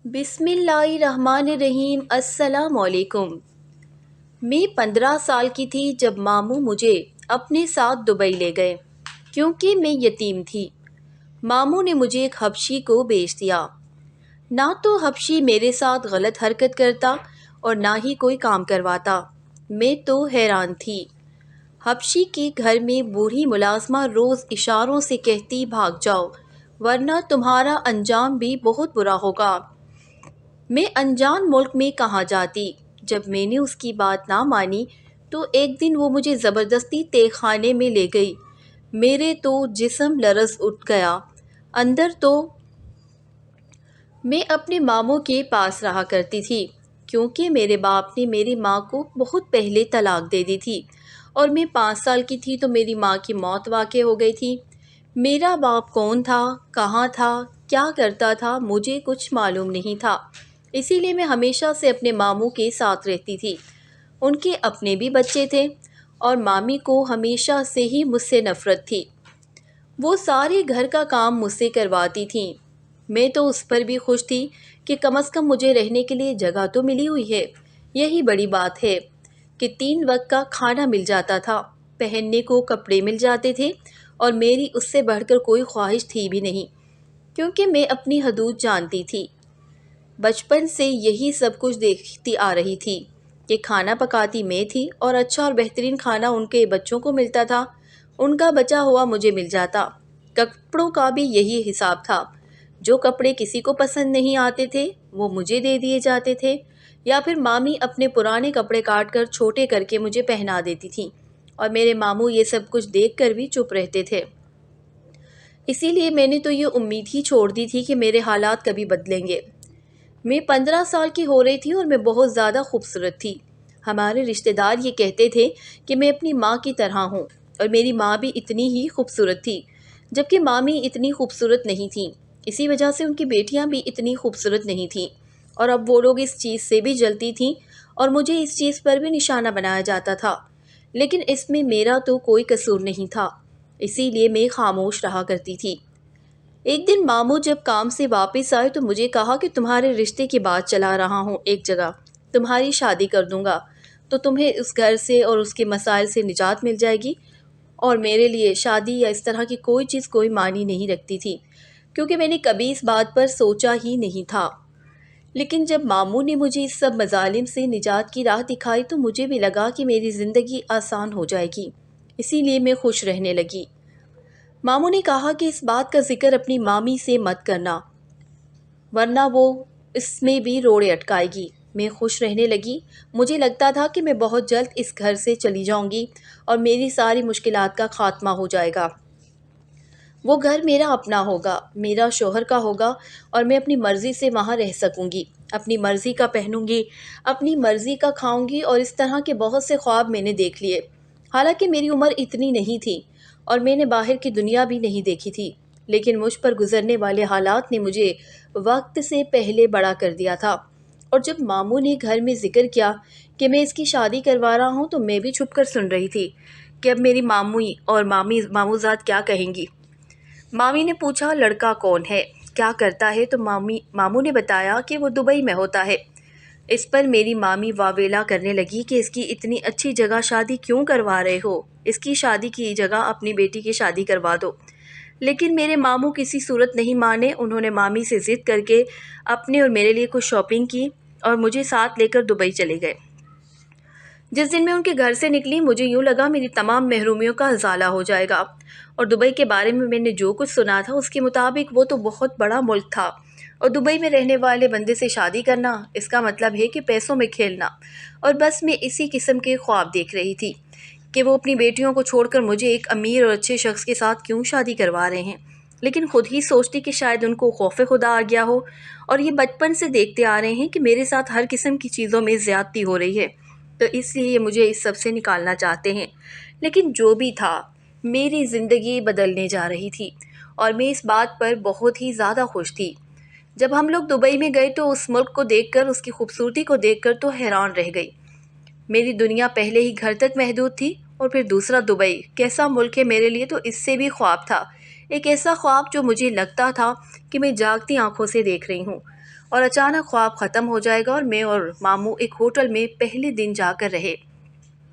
بسم اللہ الرحمن الرحیم۔ السلام علیکم۔ میں 15 سال کی تھی جب ماموں مجھے اپنے ساتھ دبئی لے گئے کیونکہ میں یتیم تھی۔ ماموں نے مجھے ایک حبشی کو بیچ دیا۔ نہ تو حبشی میرے ساتھ غلط حرکت کرتا اور نہ ہی کوئی کام کرواتا۔ میں تو حیران تھی۔ حبشی کے گھر میں بوڑھی ملازمہ روز اشاروں سے کہتی بھاگ جاؤ ورنہ تمہارا انجام بھی بہت برا ہوگا۔ میں انجان ملک میں کہاں جاتی؟ جب میں نے اس کی بات نہ مانی تو ایک دن وہ مجھے زبردستی تہہ خانے میں لے گئی۔ میرے تو جسم لرز اٹھ گیا۔ اندر تو میں اپنے ماموں کے پاس رہا کرتی تھی کیونکہ میرے باپ نے میری ماں کو بہت پہلے طلاق دے دی تھی اور میں 5 سال کی تھی تو میری ماں کی موت واقع ہو گئی تھی۔ میرا باپ کون تھا، کہاں تھا، کیا کرتا تھا، مجھے کچھ معلوم نہیں تھا۔ اسی لیے میں ہمیشہ سے اپنے ماموں کے ساتھ رہتی تھی۔ ان کے اپنے بھی بچے تھے اور مامی کو ہمیشہ سے ہی مجھ سے نفرت تھی۔ وہ سارے گھر کا کام مجھ سے کرواتی تھیں۔ میں تو اس پر بھی خوش تھی کہ کم از کم مجھے رہنے کے لیے جگہ تو ملی ہوئی ہے۔ یہی بڑی بات ہے کہ 3 وقت کا کھانا مل جاتا تھا، پہننے کو کپڑے مل جاتے تھے اور میری اس سے بڑھ کر کوئی خواہش تھی بھی نہیں کیونکہ میں اپنی حدود جانتی تھی۔ بچپن سے یہی سب کچھ دیکھتی آ رہی تھی کہ کھانا پکاتی میں تھی اور اچھا اور بہترین کھانا ان کے بچوں کو ملتا تھا، ان کا بچا ہوا مجھے مل جاتا۔ کپڑوں کا بھی یہی حساب تھا۔ جو کپڑے کسی کو پسند نہیں آتے تھے وہ مجھے دے دیے جاتے تھے یا پھر مامی اپنے پرانے کپڑے کاٹ کر چھوٹے کر کے مجھے پہنا دیتی تھی اور میرے ماموں یہ سب کچھ دیکھ کر بھی چپ رہتے تھے۔ اسی لیے میں نے تو یہ امید ہی چھوڑ دی تھی کہ میرے حالات کبھی بدلیں گے۔ میں 15 سال کی ہو رہی تھی اور میں بہت زیادہ خوبصورت تھی۔ ہمارے رشتہ دار یہ کہتے تھے کہ میں اپنی ماں کی طرح ہوں اور میری ماں بھی اتنی ہی خوبصورت تھی جبکہ مامی اتنی خوبصورت نہیں تھیں۔ اسی وجہ سے ان کی بیٹیاں بھی اتنی خوبصورت نہیں تھیں اور اب وہ لوگ اس چیز سے بھی جلتی تھیں اور مجھے اس چیز پر بھی نشانہ بنایا جاتا تھا، لیکن اس میں میرا تو کوئی قصور نہیں تھا، اسی لیے میں خاموش رہا کرتی تھی۔ ایک دن ماموں جب کام سے واپس آئے تو مجھے کہا کہ تمہارے رشتے کی بات چلا رہا ہوں ایک جگہ، تمہاری شادی کر دوں گا تو تمہیں اس گھر سے اور اس کے مسائل سے نجات مل جائے گی۔ اور میرے لیے شادی یا اس طرح کی کوئی چیز کوئی معنی نہیں رکھتی تھی کیونکہ میں نے کبھی اس بات پر سوچا ہی نہیں تھا۔ لیکن جب ماموں نے مجھے اس سب مظالم سے نجات کی راہ دکھائی تو مجھے بھی لگا کہ میری زندگی آسان ہو جائے گی، اسی لیے میں خوش رہنے لگی۔ ماموں نے کہا کہ اس بات کا ذکر اپنی مامی سے مت کرنا ورنہ وہ اس میں بھی روڑے اٹکائے گی۔ میں خوش رہنے لگی۔ مجھے لگتا تھا کہ میں بہت جلد اس گھر سے چلی جاؤں گی اور میری ساری مشکلات کا خاتمہ ہو جائے گا۔ وہ گھر میرا اپنا ہوگا، میرا شوہر کا ہوگا اور میں اپنی مرضی سے وہاں رہ سکوں گی، اپنی مرضی کا پہنوں گی، اپنی مرضی کا کھاؤں گی اور اس طرح کے بہت سے خواب میں نے دیکھ لیے۔ حالانکہ میری عمر اتنی نہیں تھی اور میں نے باہر کی دنیا بھی نہیں دیکھی تھی، لیکن مجھ پر گزرنے والے حالات نے مجھے وقت سے پہلے بڑا کر دیا تھا۔ اور جب ماموں نے گھر میں ذکر کیا کہ میں اس کی شادی کروا رہا ہوں تو میں بھی چھپ کر سن رہی تھی کہ اب میری ماموئی اور ماموزاد کیا کہیں گی۔ مامی نے پوچھا لڑکا کون ہے، کیا کرتا ہے، تو ماموں نے بتایا کہ وہ دبئی میں ہوتا ہے۔ اس پر میری مامی واویلا کرنے لگی کہ اس کی اتنی اچھی جگہ شادی کیوں کروا رہے ہو، اس کی شادی کی جگہ اپنی بیٹی کی شادی کروا دو۔ لیکن میرے ماموں کسی صورت نہیں مانے۔ انہوں نے مامی سے ضد کر کے اپنے اور میرے لیے کچھ شاپنگ کی اور مجھے ساتھ لے کر دبئی چلے گئے۔ جس دن میں ان کے گھر سے نکلی مجھے یوں لگا میری تمام محرومیوں کا ازالہ ہو جائے گا، اور دبئی کے بارے میں نے جو کچھ سنا تھا اس کے مطابق وہ تو بہت بڑا ملک تھا، اور دبئی میں رہنے والے بندے سے شادی کرنا اس کا مطلب ہے کہ پیسوں میں کھیلنا۔ اور بس میں اسی قسم کے خواب دیکھ رہی تھی کہ وہ اپنی بیٹیوں کو چھوڑ کر مجھے ایک امیر اور اچھے شخص کے ساتھ کیوں شادی کروا رہے ہیں، لیکن خود ہی سوچتی کہ شاید ان کو خوف خدا آ گیا ہو اور یہ بچپن سے دیکھتے آ رہے ہیں کہ میرے ساتھ ہر قسم کی چیزوں میں زیادتی ہو رہی ہے، تو اس لیے یہ مجھے اس سب سے نکالنا چاہتے ہیں۔ لیکن جو بھی تھا، میری زندگی بدلنے جا رہی تھی اور میں اس بات پر بہت ہی زیادہ خوش تھی۔ جب ہم لوگ دبئی میں گئے تو اس ملک کو دیکھ کر، اس کی خوبصورتی کو دیکھ کر تو حیران رہ گئی۔ میری دنیا پہلے ہی گھر تک محدود تھی اور پھر دوسرا دبئی، کیسا ملک ہے میرے لیے، تو اس سے بھی خواب تھا، ایک ایسا خواب جو مجھے لگتا تھا کہ میں جاگتی آنکھوں سے دیکھ رہی ہوں، اور اچانک خواب ختم ہو جائے گا اور میں اور ماموں ایک ہوٹل میں پہلے دن جا کر رہے۔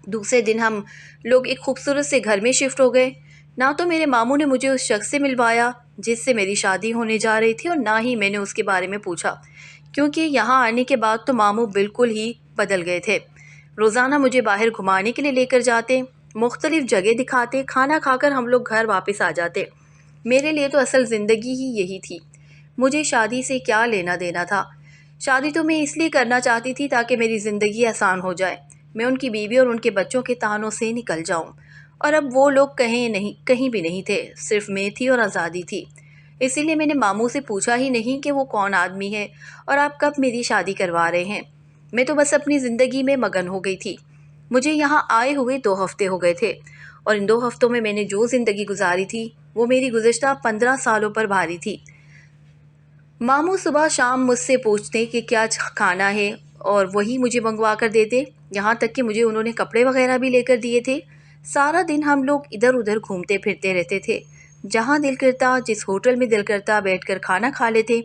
دوسرے دن ہم لوگ ایک خوبصورت سے گھر میں شفٹ ہو گئے۔ نہ تو میرے ماموں نے مجھے اس شخص سے ملوایا جس سے میری شادی ہونے جا رہی تھی، اور نہ ہی میں نے اس کے بارے میں پوچھا، کیونکہ یہاں آنے کے بعد تو ماموں بالکل ہی بدل گئے تھے۔ روزانہ مجھے باہر گھمانے کے لیے لے کر جاتے، مختلف جگہ دکھاتے، کھانا کھا کر ہم لوگ گھر واپس آ جاتے۔ میرے لیے تو اصل زندگی ہی یہی تھی۔ مجھے شادی سے کیا لینا دینا تھا؟ شادی تو میں اس لیے کرنا چاہتی تھی تاکہ میری زندگی آسان ہو جائے، میں ان کی بیوی اور ان کے بچوں کے طعنوں سے نکل جاؤں۔ اور اب وہ لوگ کہیں بھی نہیں تھے، صرف میں تھی اور آزادی تھی۔ اسی لیے میں نے ماموں سے پوچھا ہی نہیں کہ وہ کون آدمی ہے اور آپ کب میری شادی کروا رہے ہیں۔ میں تو بس اپنی زندگی میں مگن ہو گئی تھی۔ مجھے یہاں آئے ہوئے 2 ہفتے ہو گئے تھے، اور ان 2 ہفتوں میں نے جو زندگی گزاری تھی وہ میری گزشتہ 15 سالوں پر بھاری تھی۔ ماموں صبح شام مجھ سے پوچھتے کہ کیا کھانا ہے، اور وہی مجھے منگوا کر دیتے، یہاں تک کہ مجھے انہوں نے کپڑے وغیرہ بھی لے کر دیے تھے۔ سارا دن ہم لوگ ادھر ادھر گھومتے پھرتے رہتے تھے، جہاں دل کرتا، جس ہوٹل میں دل کرتا بیٹھ کر کھانا کھا لیتے۔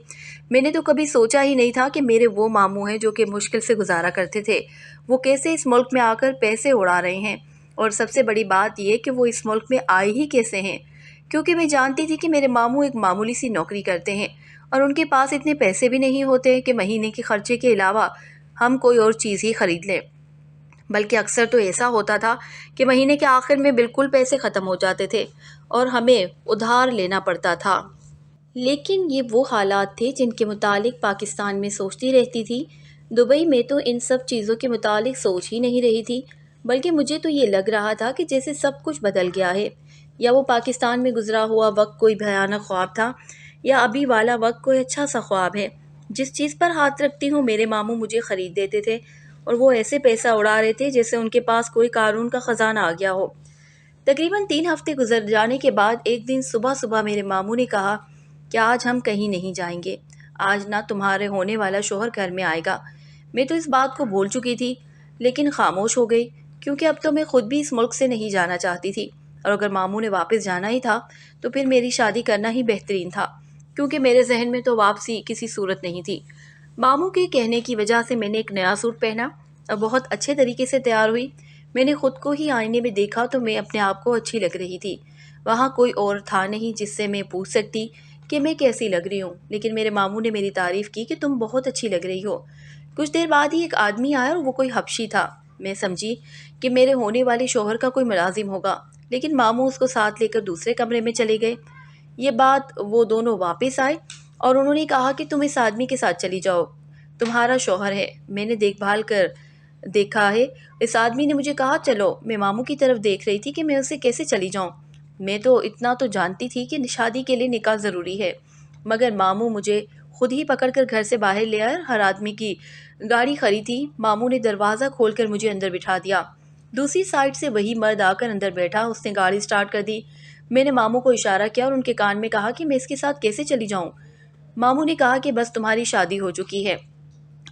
میں نے تو کبھی سوچا ہی نہیں تھا کہ میرے وہ ماموں ہیں جو کہ مشکل سے گزارا کرتے تھے، وہ کیسے اس ملک میں آ کر پیسے اڑا رہے ہیں، اور سب سے بڑی بات یہ کہ وہ اس ملک میں آئے ہی کیسے ہیں، کیونکہ میں جانتی تھی کہ میرے ماموں ایک معمولی سی نوکری کرتے ہیں اور ان کے پاس اتنے پیسے بھی نہیں ہوتے کہ مہینے کے خرچے کے علاوہ ہم کوئی اور چیز ہی خرید لیں، بلکہ اکثر تو ایسا ہوتا تھا کہ مہینے کے آخر میں بالکل پیسے ختم ہو جاتے تھے اور ہمیں ادھار لینا پڑتا تھا۔ لیکن یہ وہ حالات تھے جن کے متعلق پاکستان میں سوچتی رہتی تھی۔ دبئی میں تو ان سب چیزوں کے متعلق سوچ ہی نہیں رہی تھی، بلکہ مجھے تو یہ لگ رہا تھا کہ جیسے سب کچھ بدل گیا ہے، یا وہ پاکستان میں گزرا ہوا وقت کوئی بھیانک خواب تھا، یا ابھی والا وقت کوئی اچھا سا خواب ہے۔ جس چیز پر ہاتھ رکھتی ہوں میرے ماموں مجھے خرید دیتے تھے، اور وہ ایسے پیسہ اڑا رہے تھے جیسے ان کے پاس کوئی قارون کا خزانہ آ گیا ہو۔ تقریباً 3 ہفتے گزر جانے کے بعد ایک دن صبح صبح میرے ماموں نے کہا کہ آج ہم کہیں نہیں جائیں گے، آج نہ تمہارے ہونے والا شوہر گھر میں آئے گا۔ میں تو اس بات کو بھول چکی تھی، لیکن خاموش ہو گئی، کیونکہ اب تو میں خود بھی اس ملک سے نہیں جانا چاہتی تھی، اور اگر ماموں نے واپس جانا ہی تھا تو پھر میری شادی کرنا ہی بہترین تھا، کیونکہ میرے ذہن میں تو واپسی کسی صورت نہیں تھی۔ ماموں کے کہنے کی وجہ سے میں نے ایک نیا سوٹ پہنا اور بہت اچھے طریقے سے تیار ہوئی۔ میں نے خود کو ہی آئینے میں دیکھا تو میں اپنے آپ کو اچھی لگ رہی تھی۔ وہاں کوئی اور تھا نہیں جس سے میں پوچھ سکتی کہ میں کیسی لگ رہی ہوں، لیکن میرے ماموں نے میری تعریف کی کہ تم بہت اچھی لگ رہی ہو۔ کچھ دیر بعد ہی ایک آدمی آیا اور وہ کوئی حبشی تھا۔ میں سمجھی کہ میرے ہونے والے شوہر کا کوئی ملازم ہوگا، لیکن ماموں اس کو ساتھ لے کر دوسرے کمرے میں چلے گئے۔ یہ بات وہ دونوں واپس آئے اور انہوں نے کہا کہ تم اس آدمی کے ساتھ چلی جاؤ، تمہارا شوہر ہے، میں نے دیکھ بھال کر دیکھا ہے۔ اس آدمی نے مجھے کہا چلو۔ میں ماموں کی طرف دیکھ رہی تھی کہ میں اسے کیسے چلی جاؤں۔ میں تو اتنا تو جانتی تھی کہ شادی کے لیے نکاح ضروری ہے، مگر ماموں مجھے خود ہی پکڑ کر گھر سے باہر لے آئے۔ ہر آدمی کی گاڑی کھڑی تھی، ماموں نے دروازہ کھول کر مجھے اندر بٹھا دیا۔ دوسری سائڈ سے وہی مرد آ کر اندر بیٹھا، اس نے گاڑی سٹارٹ کر دی۔ میں نے ماموں کو اشارہ کیا اور ان کے کان میں کہا کہ میں اس کے ساتھ کیسے چلی جاؤں۔ ماموں نے کہا کہ بس تمہاری شادی ہو چکی ہے،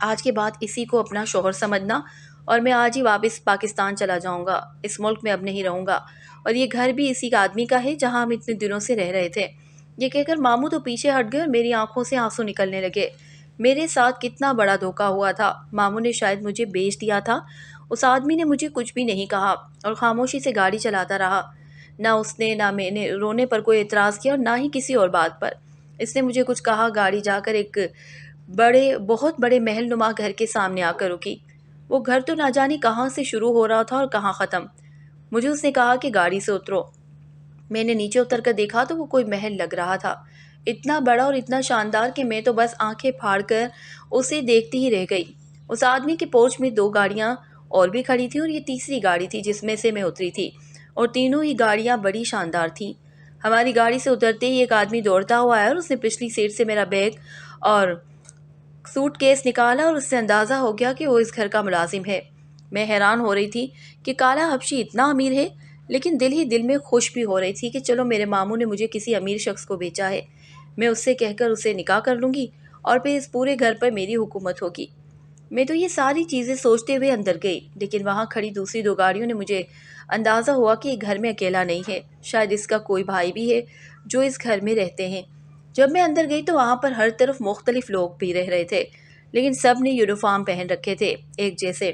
آج کے بعد اسی کو اپنا شوہر سمجھنا، اور میں آج ہی واپس پاکستان چلا جاؤں گا، اس ملک میں اب نہیں رہوں گا، اور یہ گھر بھی اسی آدمی کا ہے جہاں ہم اتنے دنوں سے رہ رہے تھے۔ یہ کہہ کر ماموں تو پیچھے ہٹ گئے اور میری آنکھوں سے آنسو نکلنے لگے۔ میرے ساتھ کتنا بڑا دھوکا ہوا تھا، ماموں نے شاید مجھے بیچ دیا تھا۔ اس آدمی نے مجھے کچھ بھی نہیں کہا اور خاموشی سے گاڑی چلاتا رہا۔ نہ اس نے نہ میں نے رونے پر کوئی اعتراض کیا اور نہ ہی کسی اور بات پر۔ اس نے مجھے کچھ کہا، گاڑی جا کر ایک بہت بڑے محل نما گھر کے سامنے آ کر رکی۔ وہ گھر تو نہ جانے کہاں سے شروع ہو رہا تھا اور کہاں ختم۔ مجھے اس نے کہا کہ گاڑی سے اترو۔ میں نے نیچے اتر کر دیکھا تو وہ کوئی محل لگ رہا تھا، اتنا بڑا اور اتنا شاندار کہ میں تو بس آنکھیں پھاڑ کر اسے دیکھتی ہی رہ گئی۔ اس آدمی کے پورچ میں 2 گاڑیاں اور بھی کھڑی تھیں اور یہ تیسری گاڑی تھی جس میں سے میں اتری تھی، اور تینوں ہی گاڑیاں بڑی شاندار تھیں۔ ہماری گاڑی سے اترتے ہی ایک آدمی دوڑتا ہوا آیا اور اس نے پچھلی سیٹ سے میرا بیگ اور سوٹ کیس نکالا اور اس سے اندازہ ہو گیا کہ وہ اس گھر کا ملازم ہے۔ میں حیران ہو رہی تھی کہ کالا حبشی اتنا امیر ہے، لیکن دل ہی دل میں خوش بھی ہو رہی تھی کہ چلو میرے ماموں نے مجھے کسی امیر شخص کو بیچا ہے، میں اس سے کہہ کر اسے نکاح کر لوں گی اور پھر اس پورے گھر پر میری حکومت ہوگی۔ میں تو یہ ساری چیزیں سوچتے ہوئے اندر گئی، لیکن وہاں کھڑی دوسری 2 گاڑیوں نے مجھے اندازہ ہوا کہ یہ گھر میں اکیلا نہیں ہے، شاید اس کا کوئی بھائی بھی ہے جو اس گھر میں رہتے ہیں۔ جب میں اندر گئی تو وہاں پر ہر طرف مختلف لوگ بھی رہ رہے تھے، لیکن سب نے یونیفارم پہن رکھے تھے، ایک جیسے۔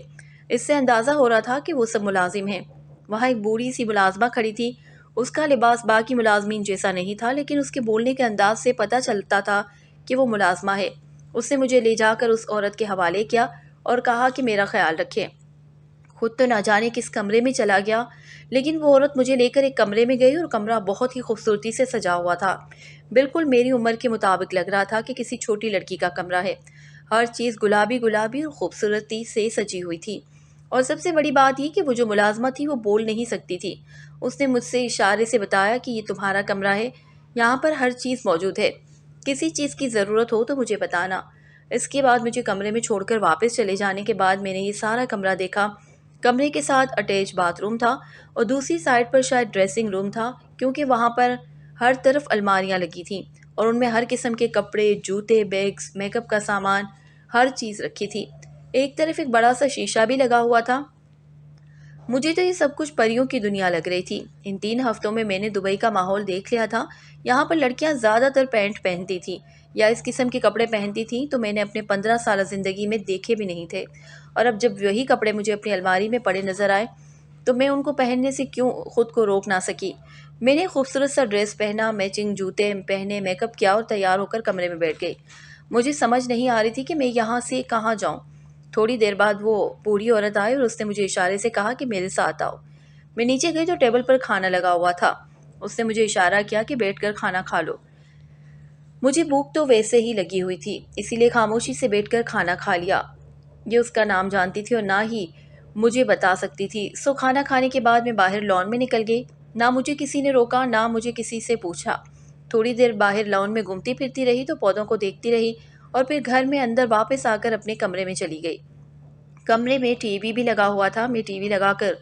اس سے اندازہ ہو رہا تھا کہ وہ سب ملازم ہیں۔ وہاں ایک بوڑھی سی ملازمہ کھڑی تھی۔ اس کا لباس باقی ملازمین جیسا نہیں تھا، لیکن اس کے بولنے کے انداز سے پتہ چلتا تھا کہ وہ ملازمہ ہے۔ اس نے مجھے لے جا کر اس عورت کے حوالے کیا اور کہا کہ میرا خیال رکھے۔ خود تو نہ جانے کس کمرے میں چلا گیا، لیکن وہ عورت مجھے لے کر ایک کمرے میں گئی اور کمرہ بہت ہی خوبصورتی سے سجا ہوا تھا۔ بالکل میری عمر کے مطابق لگ رہا تھا کہ کسی چھوٹی لڑکی کا کمرہ ہے۔ ہر چیز گلابی گلابی اور خوبصورتی سے سجی ہوئی تھی۔ اور سب سے بڑی بات یہ کہ وہ جو ملازمہ تھی وہ بول نہیں سکتی تھی۔ اس نے مجھ سے اشارے سے بتایا کہ یہ تمہارا کمرہ ہے، یہاں پر ہر چیز موجود ہے، کسی چیز کی ضرورت ہو تو مجھے بتانا۔ اس کے بعد مجھے کمرے میں چھوڑ کر واپس چلے جانے کے بعد میں نے یہ سارا کمرہ دیکھا۔ کمرے کے ساتھ اٹیچ باتھ روم تھا اور دوسری سائڈ پر شاید ڈریسنگ روم تھا، کیونکہ وہاں پر ہر طرف الماریاں لگی تھیں اور ان میں ہر قسم کے کپڑے، جوتے، بیگز، میک اپ کا سامان، ہر چیز رکھی تھی۔ ایک طرف ایک بڑا سا شیشہ بھی لگا ہوا تھا۔ مجھے تو یہ سب کچھ پریوں کی دنیا لگ رہی تھی۔ ان 3 ہفتوں میں نے دبئی کا ماحول دیکھ لیا تھا۔ یہاں پر لڑکیاں زیادہ تر پینٹ پہنتی تھیں یا اس قسم کے کپڑے پہنتی تھیں تو میں نے اپنے 15 سالہ زندگی میں دیکھے بھی نہیں تھے۔ اور اب جب وہی کپڑے مجھے اپنی الماری میں پڑے نظر آئے تو میں ان کو پہننے سے کیوں خود کو روک نہ سکی۔ میں نے خوبصورت سا ڈریس پہنا، میچنگ جوتے پہنے، میک اپ کیا اور تیار ہو کر کمرے میں بیٹھ گئی۔ مجھے سمجھ نہیں آ رہی تھی کہ میں یہاں سے کہاں جاؤں۔ تھوڑی دیر بعد وہ بوڑھی عورت آئی اور اس نے مجھے اشارے سے کہا کہ میرے ساتھ آؤ۔ میں نیچے گئی تو ٹیبل پر کھانا لگا ہوا تھا۔ اس نے مجھے اشارہ کیا کہ بیٹھ کر کھانا کھا لو۔ مجھے بھوک تو ویسے ہی لگی ہوئی تھی، اسی لیے خاموشی سے بیٹھ کر کھانا کھا لیا۔ یہ اس کا نام جانتی تھی اور نہ ہی مجھے بتا سکتی تھی۔ سو کھانا کھانے کے بعد میں باہر لان میں نکل گئی۔ نہ مجھے کسی نے روکا، نہ مجھے کسی سے پوچھا۔ تھوڑی دیر باہر لان میں گھومتی پھرتی رہی تو پودوں کو دیکھتی رہی اور پھر گھر میں اندر واپس آ کر اپنے کمرے میں چلی گئی۔ کمرے میں ٹی وی بھی لگا ہوا تھا۔ میں ٹی وی لگا کر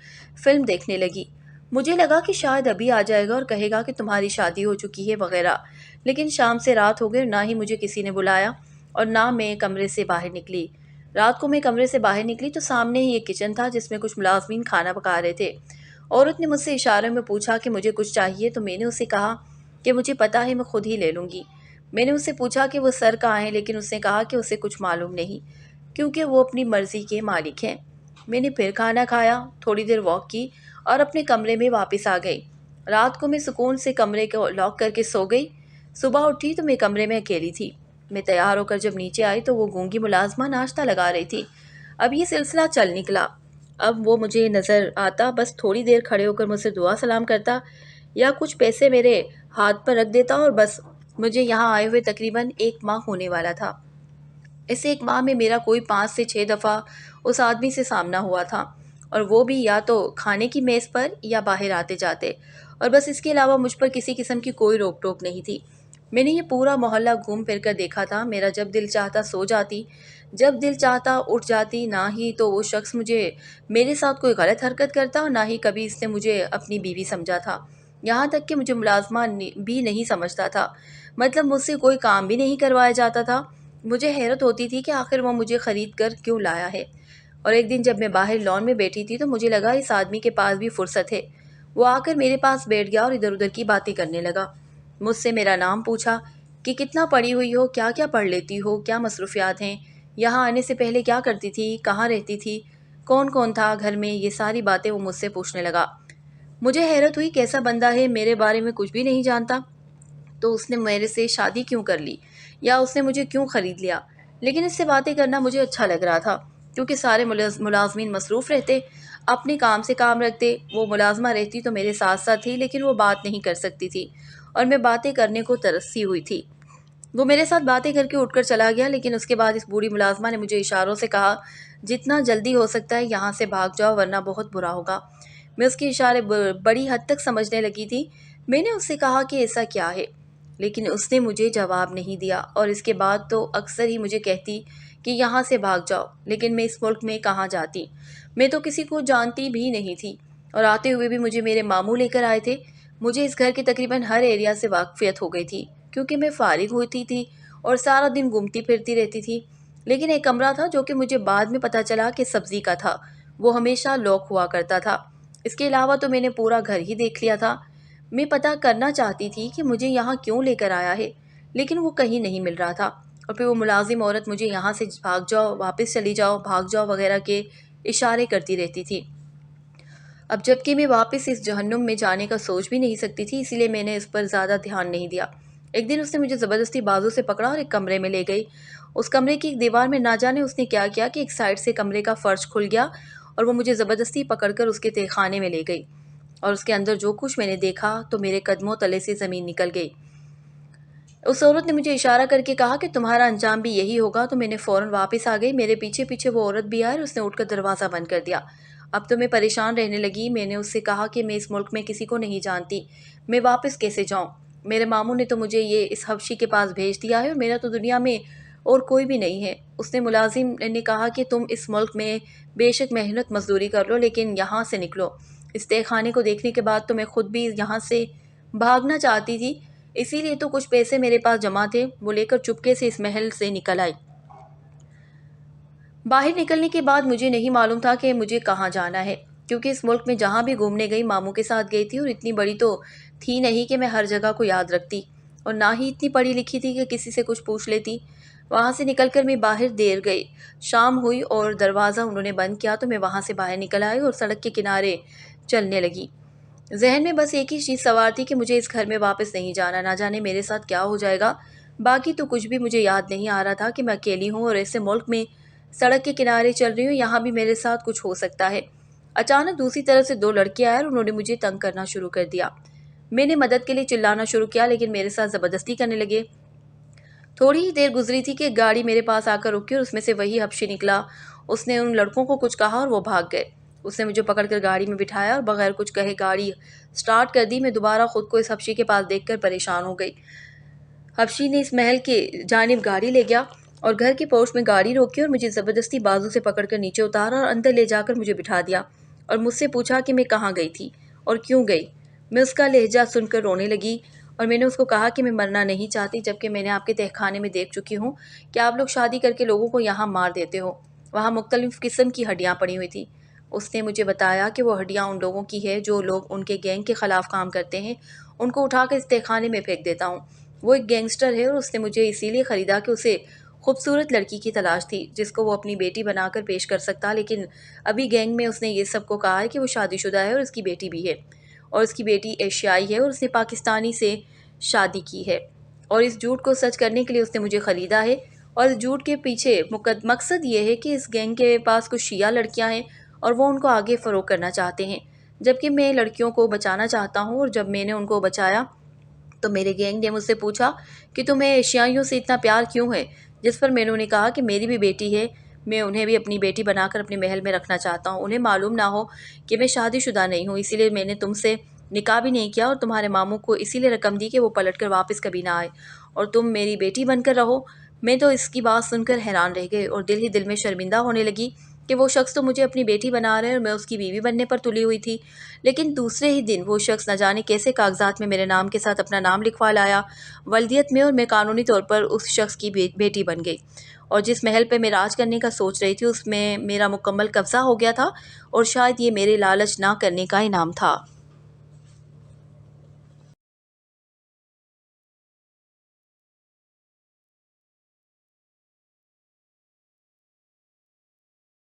فلم دیکھنے لگی۔ مجھے لگا کہ شاید ابھی آ جائے گا اور کہے گا کہ تمہاری شادی ہو چکی ہے وغیرہ، لیکن شام سے رات ہو گئی اور نہ ہی مجھے کسی نے بلایا اور نہ میں کمرے سے باہر نکلی۔ رات کو میں کمرے سے باہر نکلی تو سامنے ہی ایک کچن تھا جس میں کچھ ملازمین کھانا پکا رہے تھے۔ عورت نے مجھ سے اشارے میں پوچھا کہ مجھے کچھ چاہیے تو میں نے اسے کہا کہ مجھے پتہ ہے، میں خود ہی لے لوں گی۔ میں نے اس سے پوچھا کہ وہ سر کہاں ہیں، لیکن اس نے کہا کہ اسے کچھ معلوم نہیں کیونکہ وہ اپنی مرضی کے مالک ہیں۔ میں نے پھر کھانا کھایا، تھوڑی دیر واک کی اور اپنے کمرے میں واپس آ گئی۔ رات کو میں سکون سے کمرے کو لاک کر کے سو گئی۔ صبح اٹھی تو میں کمرے میں اکیلی تھی۔ میں تیار ہو کر جب نیچے آئی تو وہ گونگی ملازمہ ناشتہ لگا رہی تھی۔ اب یہ سلسلہ چل نکلا۔ اب وہ مجھے نظر آتا، بس تھوڑی دیر کھڑے ہو کر مجھ سے دعا سلام کرتا یا کچھ پیسے میرے ہاتھ پر رکھ دیتا اور بس۔ مجھے یہاں آئے ہوئے تقریباً 1 ماہ ہونے والا تھا۔ اس 1 ماہ میں میرا کوئی 5 سے 6 دفعہ اس آدمی سے سامنا ہوا تھا، اور وہ بھی یا تو کھانے کی میز پر یا باہر آتے جاتے، اور بس اس کے علاوہ مجھ پر کسی قسم کی کوئی روک ٹوک نہیں تھی۔ میں نے یہ پورا محلہ گھوم پھر کر دیکھا تھا۔ میرا جب دل چاہتا سو جاتی، جب دل چاہتا اٹھ جاتی۔ نہ ہی تو وہ شخص مجھے میرے ساتھ کوئی غلط حرکت کرتا اور نہ ہی کبھی اس نے مجھے اپنی بیوی سمجھا تھا۔ یہاں تک کہ مجھے ملازمہ بھی نہیں سمجھتا تھا، مطلب مجھ سے کوئی کام بھی نہیں کروایا جاتا تھا۔ مجھے حیرت ہوتی تھی کہ آخر وہ مجھے خرید کر کیوں لایا ہے۔ اور ایک دن جب میں باہر لان میں بیٹھی تھی تو مجھے لگا اس آدمی کے پاس بھی فرصت ہے۔ وہ آ کر میرے پاس بیٹھ گیا اور ادھر ادھر کی باتیں کرنے لگا۔ مجھ سے میرا نام پوچھا کہ کتنا پڑھی ہوئی ہو، کیا کیا پڑھ لیتی ہو، کیا مصروفیات ہیں، یہاں آنے سے پہلے کیا کرتی تھی، کہاں رہتی تھی، کون کون تھا گھر میں، یہ ساری باتیں وہ مجھ سے پوچھنے لگا۔ مجھے حیرت ہوئی، کیسا بندہ ہے، میرے بارے میں کچھ بھی نہیں جانتا، تو اس نے میرے سے شادی کیوں کر لی یا اس نے مجھے کیوں خرید لیا۔ لیکن اس سے باتیں کرنا مجھے اچھا لگ رہا تھا، کیونکہ سارے ملازمین مصروف رہتے، اپنے کام سے کام رکھتے۔ وہ ملازمہ رہتی تو میرے ساتھ ساتھ تھی، لیکن وہ بات نہیں کر سکتی تھی اور میں باتیں کرنے کو ترسی ہوئی تھی۔ وہ میرے ساتھ باتیں کر کے اٹھ کر چلا گیا، لیکن اس کے بعد اس بوڑھی ملازمہ نے مجھے اشاروں سے کہا جتنا جلدی ہو سکتا ہے یہاں سے بھاگ جاؤ ورنہ بہت برا ہوگا۔ میں اس کے اشارے بڑی حد تک سمجھنے لگی تھی۔ میں نے اس سے کہا کہ ایسا کیا ہے، لیکن اس نے مجھے جواب نہیں دیا، اور اس کے بعد تو اکثر ہی مجھے کہتی کہ یہاں سے بھاگ جاؤ، لیکن میں اس ملک میں کہاں جاتی، میں تو کسی کو جانتی بھی نہیں تھی، اور آتے ہوئے بھی مجھے میرے ماموں لے کر آئے تھے۔ مجھے اس گھر کے تقریباً ہر ایریا سے واقفیت ہو گئی تھی، کیونکہ میں فارغ ہوتی تھی اور سارا دن گھومتی پھرتی رہتی تھی۔ لیکن ایک کمرہ تھا جو کہ مجھے بعد میں پتہ چلا کہ سبزی کا تھا، وہ ہمیشہ لاک ہوا کرتا تھا۔ اس کے علاوہ تو میں نے پورا گھر ہی دیکھ لیا تھا۔ میں پتہ کرنا چاہتی تھی کہ مجھے یہاں کیوں لے کر آیا ہے، لیکن وہ کہیں نہیں مل رہا تھا، اور پھر وہ ملازم عورت مجھے یہاں سے بھاگ جاؤ، واپس چلی جاؤ، بھاگ جاؤ وغیرہ کے اشارے کرتی رہتی تھی۔ اب جب کہ میں واپس اس جہنم میں جانے کا سوچ بھی نہیں سکتی تھی، اسی لیے میں نے اس پر زیادہ دھیان نہیں دیا۔ ایک دن اس نے مجھے زبردستی بازو سے پکڑا اور ایک کمرے میں لے گئی۔ اس کمرے کی ایک دیوار میں نہ جانے اس نے کیا کیا کہ ایک سائڈ سے کمرے کا فرش کھل گیا اور وہ مجھے زبردستی پکڑ کر اس کے تہہ خانے میں لے گئی، اور اس کے اندر جو کچھ میں نے دیکھا تو میرے قدموں تلے سے زمین نکل گئی۔ اس عورت نے مجھے اشارہ کر کے کہا کہ تمہارا انجام بھی یہی ہوگا، تو میں نے فوراً واپس آ گئی۔ میرے پیچھے پیچھے وہ عورت بھی آئی اور اس نے اٹھ کر دروازہ بند کر دیا۔ اب تو میں پریشان رہنے لگی۔ میں نے اس سے کہا کہ میں اس ملک میں کسی کو نہیں جانتی، میں واپس کیسے جاؤں؟ میرے ماموں نے تو مجھے اس حبشی کے پاس بھیج دیا ہے اور میرا تو دنیا میں اور کوئی بھی نہیں ہے۔ اس نے ملازم نے کہا کہ تم اس ملک میں بے شک محنت مزدوری کر لو، لیکن یہاں سے نکلو۔ اس تہہ خانے کو دیکھنے کے بعد تو میں خود بھی یہاں سے بھاگنا چاہتی تھی، اسی لیے تو کچھ پیسے میرے پاس جمع تھے، وہ لے کر چپکے سے اس محل سے نکل آئی۔ باہر نکلنے کے بعد مجھے نہیں معلوم تھا کہ مجھے کہاں جانا ہے، کیونکہ اس ملک میں جہاں بھی گھومنے گئی ماموں کے ساتھ گئی تھی، اور اتنی بڑی تو تھی نہیں کہ میں ہر جگہ کو یاد رکھتی، اور نہ ہی اتنی پڑھی لکھی تھی کہ کسی سے کچھ پوچھ لیتی۔ وہاں سے نکل کر میں باہر دیر گئی، شام ہوئی اور دروازہ انہوں نے بند کیا تو میں وہاں سے باہر نکل آئی اور سڑک کے کنارے چلنے لگی۔ ذہن میں بس ایک ہی چیز سوار تھی کہ مجھے اس گھر میں واپس نہیں جانا، نہ جانے میرے ساتھ کیا ہو جائے گا۔ باقی تو کچھ بھی مجھے یاد نہیں آ رہا تھا کہ میں اکیلی ہوں اور ایسے ملک میں سڑک کے کنارے چل رہی ہوں، یہاں بھی میرے ساتھ کچھ ہو سکتا ہے۔ اچانک دوسری طرف سے دو لڑکے آئے اور انہوں نے مجھے تنگ کرنا شروع کر دیا۔ میں نے مدد کے لیے چلانا شروع کیا، لیکن میرے ساتھ زبردستی کرنے لگے۔ تھوڑی ہی دیر گزری تھی کہ ایک گاڑی میرے پاس آ کر رکی اور اس میں سے وہی حبشی نکلا۔ اس نے ان لڑکوں کو کچھ کہا اور وہ بھاگ گئے۔ اس نے مجھے پکڑ کر گاڑی میں بٹھایا اور بغیر کچھ کہے گاڑی سٹارٹ کر دی۔ میں دوبارہ خود کو اس حبشی کے پاس دیکھ کر پریشان ہو گئی۔ حبشی نے اس محل کی جانب گاڑی لے گیا اور گھر کے پورچ میں گاڑی روکی اور مجھے زبردستی بازو سے پکڑ کر نیچے اتارا اور اندر لے جا کر مجھے بٹھا دیا، اور مجھ سے پوچھا کہ میں کہاں گئی تھی اور کیوں گئی۔ میں اس کا لہجہ سن کر رونے لگی اور میں نے اس کو کہا کہ میں مرنا نہیں چاہتی، جبکہ میں نے آپ کے تہہ خانے میں دیکھ چکی ہوں کہ آپ لوگ شادی کر کے لوگوں کو یہاں مار دیتے ہو۔ وہاں مختلف قسم کی ہڈیاں پڑی ہوئی تھیں۔ اس نے مجھے بتایا کہ وہ ہڈیاں ان لوگوں کی ہے جو لوگ ان کے گینگ کے خلاف کام کرتے ہیں، ان کو اٹھا کر اس تہہ خانے میں پھینک دیتا ہوں۔ وہ ایک گینگسٹر ہے اور اس نے مجھے اسی لیے خریدا کہ اسے خوبصورت لڑکی کی تلاش تھی جس کو وہ اپنی بیٹی بنا کر پیش کر سکتا، لیکن ابھی گینگ میں اس نے یہ سب کو کہا ہے کہ وہ شادی شدہ ہے اور اس کی بیٹی بھی ہے، اور اس کی بیٹی ایشیائی ہے اور اس نے پاکستانی سے شادی کی ہے، اور اس جھوٹ کو سچ کرنے کے لیے اس نے مجھے خریدا ہے۔ اور اس جھوٹ کے پیچھے مقصد یہ ہے کہ اس گینگ کے پاس کچھ شیعہ لڑکیاں ہیں اور وہ ان کو آگے فروغ کرنا چاہتے ہیں، جبکہ میں لڑکیوں کو بچانا چاہتا ہوں۔ اور جب میں نے ان کو بچایا تو میرے گینگ نے مجھ سے پوچھا کہ تمہیں ایشیائیوں سے اتنا پیار کیوں ہے، جس پر میں نے کہا کہ میری بھی بیٹی ہے، میں انہیں بھی اپنی بیٹی بنا کر اپنے محل میں رکھنا چاہتا ہوں، انہیں معلوم نہ ہو کہ میں شادی شدہ نہیں ہوں، اسی لیے میں نے تم سے نکاح بھی نہیں کیا اور تمہارے ماموں کو اسی لیے رقم دی کہ وہ پلٹ کر واپس کبھی نہ آئے اور تم میری بیٹی بن کر رہو۔ میں تو اس کی بات سن کر حیران رہ گئی اور دل ہی دل میں شرمندہ ہونے لگی کہ وہ شخص تو مجھے اپنی بیٹی بنا رہا ہے اور میں اس کی بیوی بننے پر تلی ہوئی تھی، لیکن دوسرے ہی دن وہ شخص نہ جانے کیسے کاغذات میں میرے نام کے ساتھ اپنا نام لکھوا لایا ولدیت میں، اور میں قانونی طور پر اس شخص کی بیٹی بن گئی، اور جس محل پہ میں راج کرنے کا سوچ رہی تھی اس میں میرا مکمل قبضہ ہو گیا تھا، اور شاید یہ میرے لالچ نہ کرنے کا انعام تھا۔